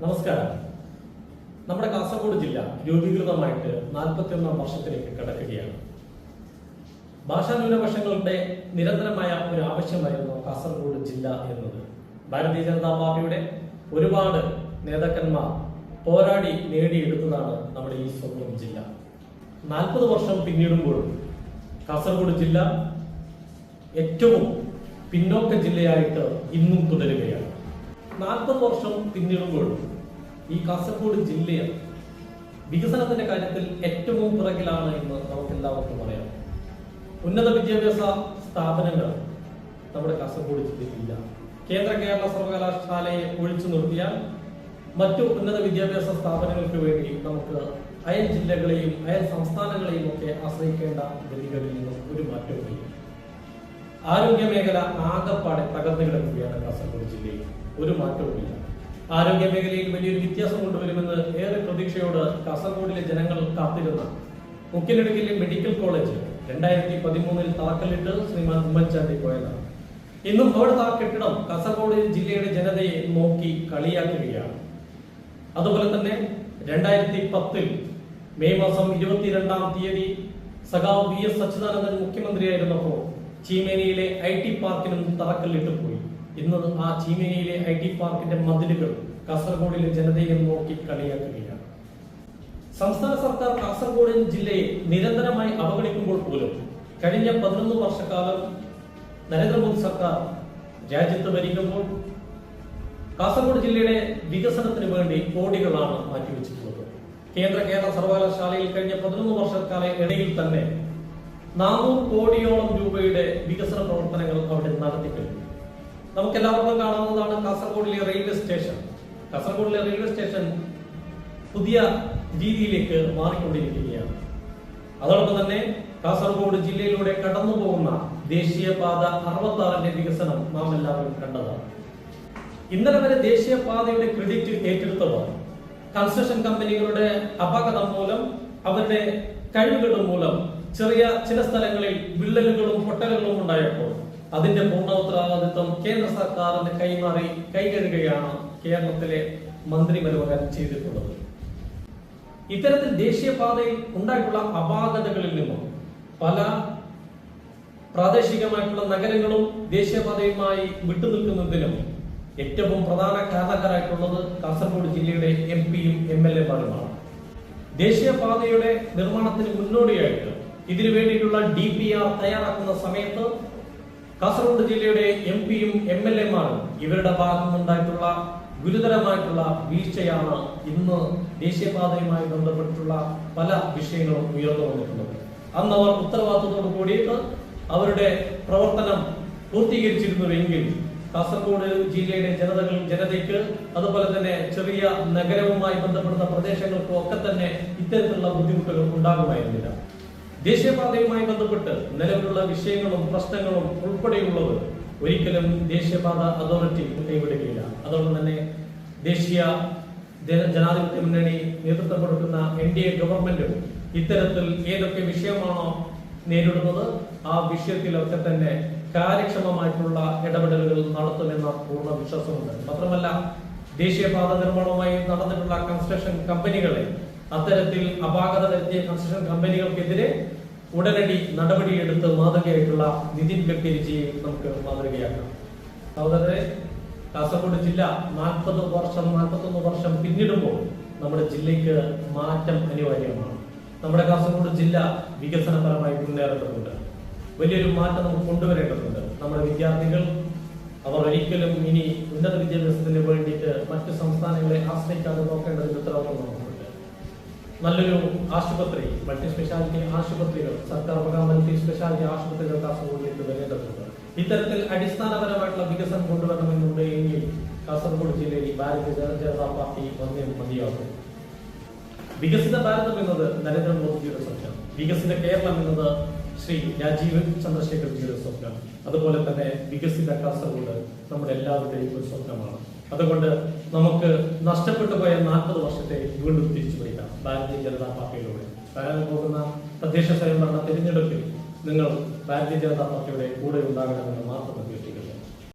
നമസ്കാരം. നമ്മുടെ കാസർഗോഡ് ജില്ല രൂപീകൃതമായിട്ട് 41 വർഷത്തിലേക്ക് കടക്കുകയാണ്. ഭാഷാ ന്യൂനപക്ഷങ്ങളുടെ നിരന്തരമായ ഒരു ആവശ്യമായിരുന്നു കാസർഗോഡ് ജില്ല എന്നത്. ഭാരതീയ ജനതാ പാർട്ടിയുടെ ഒരുപാട് നേതാക്കന്മാർ പോരാടി നേടിയെടുത്തതാണ് നമ്മുടെ ഈ സ്വന്തം ജില്ല. 40 വർഷം പിന്നിടുമ്പോഴും കാസർഗോഡ് ജില്ല ഏറ്റവും പിന്നോക്ക ജില്ലയായിട്ട് ഇന്നും തുടരുകയാണ്. 40 വർഷം പിന്നിടുമ്പോഴും ഈ കാസർഗോഡ് ജില്ല വികസനത്തിന്റെ കാര്യത്തിൽ ഏറ്റവും പുറകിലാണ് എന്ന് നമുക്ക് എല്ലാവർക്കും അറിയാം. ഉന്നത വിദ്യാഭ്യാസ സ്ഥാപനങ്ങൾ നമ്മുടെ കാസർഗോഡ് ജില്ലയിലില്ല. കേരള സർവകലാശാലയെ ഒഴിച്ചു നിർത്തിയാൽ മറ്റു ഉന്നത വിദ്യാഭ്യാസ സ്ഥാപനങ്ങൾക്ക് വേണ്ടി നമുക്ക് അയൽ ജില്ലകളെയും അയൽ സംസ്ഥാനങ്ങളെയും ഒക്കെ ആശ്രയിക്കേണ്ട ഗതികളിൽ നിന്നും ഒരു മാറ്റവുമില്ല. ആരോഗ്യ മേഖല ആകെപ്പാടെ തകർന്നു കിടക്കുകയാണ് കാസർഗോഡ് ജില്ലയിൽ. ഒരു മാറ്റവുമില്ല. ആരോഗ്യ മേഖലയിൽ വലിയൊരു വ്യത്യാസം കൊണ്ടുവരുമെന്ന് ഏറെ പ്രതീക്ഷയോട് കാസർഗോഡിലെ ജനങ്ങൾ കാത്തിരുന്ന മുക്കിനടുക്കിലെ മെഡിക്കൽ കോളേജ് 2013 തറക്കല്ലിട്ട് ശ്രീമാൻ ഉമ്മൻചാണ്ടി പോയതാണ്. ഇന്നും അവിടുത്തെ ആ കെട്ടിടം കാസർഗോഡ് ജില്ലയുടെ ജനതയെ നോക്കി കളിയാക്കുകയാണ്. അതുപോലെ തന്നെ 2010 മെയ് മാസം 22-ാം തീയതി സഖാവ് VS അച്യുതാനന്ദൻ മുഖ്യമന്ത്രിയായിരുന്നപ്പോൾ ചീമേനിയിലെ IT പാർക്കിനും തറക്കല്ലിട്ട് പോയി. ഇന്ന് ആ ചീമേനിയിലെ IT പാർക്കിന്റെ മതിലുകൾ കാസർഗോഡിലെ ജനതയെ നോക്കി കളിയാക്കുകയാണ്. സംസ്ഥാന സർക്കാർ കാസർഗോഡ് ജില്ലയെ നിരന്തരമായി അവഗണിക്കുമ്പോൾ പോലും കഴിഞ്ഞ 11 വർഷക്കാലം നരേന്ദ്രമോദി സർക്കാർ രാജ്യത്ത് ഭരിക്കുമ്പോൾ കാസർഗോഡ് ജില്ലയുടെ വികസനത്തിന് വേണ്ടി കോടികളാണ് മാറ്റിവെച്ചിട്ടുള്ളത്. കേരള സർവകലാശാലയിൽ കഴിഞ്ഞ 11 വർഷക്കാല ഇടയിൽ തന്നെ 400 കോടിയോളം രൂപയുടെ വികസന പ്രവർത്തനങ്ങൾ അവിടെ നടത്തിക്കഴിഞ്ഞു. നമുക്കെല്ലാവർക്കും കാണാവുന്നതാണ് കാസർഗോഡിലെ റെയിൽവേ സ്റ്റേഷൻ. കാസർഗോഡിലെ റെയിൽവേ സ്റ്റേഷൻ പുതിയ രീതിയിലേക്ക് മാറിക്കൊണ്ടിരിക്കുകയാണ്. അതോടൊപ്പം തന്നെ കാസർഗോഡ് ജില്ലയിലൂടെ കടന്നു പോകുന്ന ദേശീയപാത 66ന്റെ വികസനം നാം എല്ലാവരും കണ്ടതാണ്. ഇന്നലെ വരെ ദേശീയപാതയുടെ ക്രെഡിറ്റ് ഏറ്റെടുത്തവർ കൺസ്ട്രക്ഷൻ കമ്പനികളുടെ അപാകതം മൂലം, അവരുടെ കഴിവുകൾ മൂലം ചില സ്ഥലങ്ങളിൽ വിള്ളലുകളും പൊട്ടലുകളും ഉണ്ടായപ്പോൾ അതിന്റെ പൂർണ്ണ ഉത്തരവാദിത്വം കേന്ദ്ര സർക്കാരിന് കൈമാറി കൈകഴുകുകയാണ് കേരളത്തിലെ മന്ത്രിമാർ ചെയ്തിട്ടുള്ളത്. ഇത്തരത്തിൽ ദേശീയപാതയിൽ ഉണ്ടായിട്ടുള്ള അപാകതകളിൽ നിന്നും പല പ്രാദേശികമായിട്ടുള്ള നഗരങ്ങളും ദേശീയപാതയുമായി വിട്ടുനിൽക്കുന്നതിനും ഏറ്റവും പ്രധാന കാരണക്കാരായിട്ടുള്ളത് കാസർഗോഡ് ജില്ലയുടെ MPയും MLAമാരുമാണ്. ദേശീയപാതയുടെ നിർമ്മാണത്തിന് മുന്നോടിയായിട്ട് ഇതിനു വേണ്ടിയിട്ടുള്ള DPR തയ്യാറാക്കുന്ന സമയത്ത് കാസർഗോഡ് ജില്ലയുടെ MPയും MLAമാരും ഇവരുടെ ഭാഗത്തുനിന്നുണ്ടായിട്ടുള്ള ഗുരുതരമായിട്ടുള്ള വീഴ്ചയാണ് ഇന്ന് ദേശീയപാതയുമായി ബന്ധപ്പെട്ടിട്ടുള്ള പല വിഷയങ്ങളും ഉയർന്നു വന്നിട്ടുള്ളത്. അന്ന് അവർ ഉത്തരവാദിത്തത്തോട് കൂടിയിട്ട് അവരുടെ പ്രവർത്തനം പൂർത്തീകരിച്ചിരുന്നുവെങ്കിൽ കാസർഗോഡ് ജില്ലയുടെ ജനതയ്ക്ക് അതുപോലെ തന്നെ ചെറിയ നഗരവുമായി ബന്ധപ്പെടുന്ന പ്രദേശങ്ങൾക്കും ഒക്കെ തന്നെ ഇത്തരത്തിലുള്ള ബുദ്ധിമുട്ടുകൾ ഉണ്ടാകുമായിരുന്നില്ല. ദേശീയപാതയുമായി ബന്ധപ്പെട്ട് നിലവിലുള്ള വിഷയങ്ങളും പ്രശ്നങ്ങളും ഉൾപ്പെടെയുള്ളത് ഒരിക്കലും ദേശീയപാത അതോറിറ്റി കൈവിടുകയില്ല. അതോടൊപ്പം തന്നെ ദേശീയ ജനാധിപത്യ മുന്നണി നേതൃത്വം കൊടുക്കുന്ന NDA ഗവൺമെന്റും ഇത്തരത്തിൽ ഏതൊക്കെ വിഷയമാണോ നേരിടുന്നത് ആ വിഷയത്തിലൊക്കെ തന്നെ കാര്യക്ഷമമായിട്ടുള്ള ഇടപെടലുകൾ നടത്തുമെന്ന പൂർണ്ണ വിശ്വാസമുണ്ട്. മാത്രമല്ല, ദേശീയപാത നിർമ്മാണവുമായി നടന്നിട്ടുള്ള കൺസ്ട്രക്ഷൻ കമ്പനികളെ അത്തരത്തിൽ അപാകത വരുത്തിയ കൺസ്ട്രക്ഷൻ കമ്പനികൾക്കെതിരെ ഉടനടി നടപടിയെടുത്ത് മാതൃകയായിട്ടുള്ള നിതിൻ ഗഡ്കരിജിയെ നമുക്ക് മാതൃകയാക്കാം. സഹോദരരെ, കാസർഗോഡ് ജില്ല 41 വർഷം പിന്നിടുമ്പോൾ നമ്മുടെ ജില്ലയ്ക്ക് മാറ്റം അനിവാര്യമാണ്. നമ്മുടെ കാസർഗോഡ് ജില്ല വികസനപരമായി മുന്നേറേണ്ടതുണ്ട്. വലിയൊരു മാറ്റം നമുക്ക് കൊണ്ടുവരേണ്ടതുണ്ട്. നമ്മുടെ വിദ്യാർത്ഥികൾ അവർ ഒരിക്കലും ഇനി ഉന്നത വിദ്യാഭ്യാസത്തിന് വേണ്ടിയിട്ട് മറ്റു സംസ്ഥാനങ്ങളെ ആശ്രയിക്കാതെ നോക്കേണ്ടതിന്റെ ഉത്തരവാദിത്വം നമുക്കുണ്ട്. നല്ലൊരു ആശുപത്രി, മൾട്ടി സ്പെഷ്യാലിറ്റി ആശുപത്രികൾ, സർക്കാർ മൾട്ടി സ്പെഷ്യാലിറ്റി ആശുപത്രികൾ കാസർഗോഡിലേക്ക് വരേണ്ടതുണ്ട്. ഇത്തരത്തിൽ അടിസ്ഥാനപരമായിട്ടുള്ള വികസനം കൊണ്ടുവരണമെന്നുണ്ട് എങ്കിൽ കാസർഗോഡ് ജില്ലയിൽ ഭാരതീയ ജനതാ പാർട്ടി വന്നേ മതിയാകും. വികസിത ഭാരതം എന്നത് നരേന്ദ്രമോദിജിയുടെ സ്വപ്നം. വികസിത കേരളം എന്നത് ശ്രീ രാജീവ് ചന്ദ്രശേഖർജിയുടെ സ്വപ്നം. അതുപോലെ തന്നെ വികസിത കാസർഗോഡ് നമ്മുടെ എല്ലാവരുടെയും ഒരു സ്വപ്നമാണ്. അതുകൊണ്ട് നമുക്ക് നഷ്ടപ്പെട്ടു പോയ 40 വർഷത്തെ വീണ്ടും തിരിച്ചു പിടിക്കാം ഭാരതീയ ജനതാ പാർട്ടിയിലൂടെ. വരാൻ പോകുന്ന തദ്ദേശ സ്വയംഭരണ തിരഞ്ഞെടുപ്പിൽ നിങ്ങൾ ഭാരതീയ ജനതാ പാർട്ടിയുടെ കൂടെ ഉണ്ടാകണമെന്ന് മാത്രം അഭ്യർത്ഥിക്കുന്നു.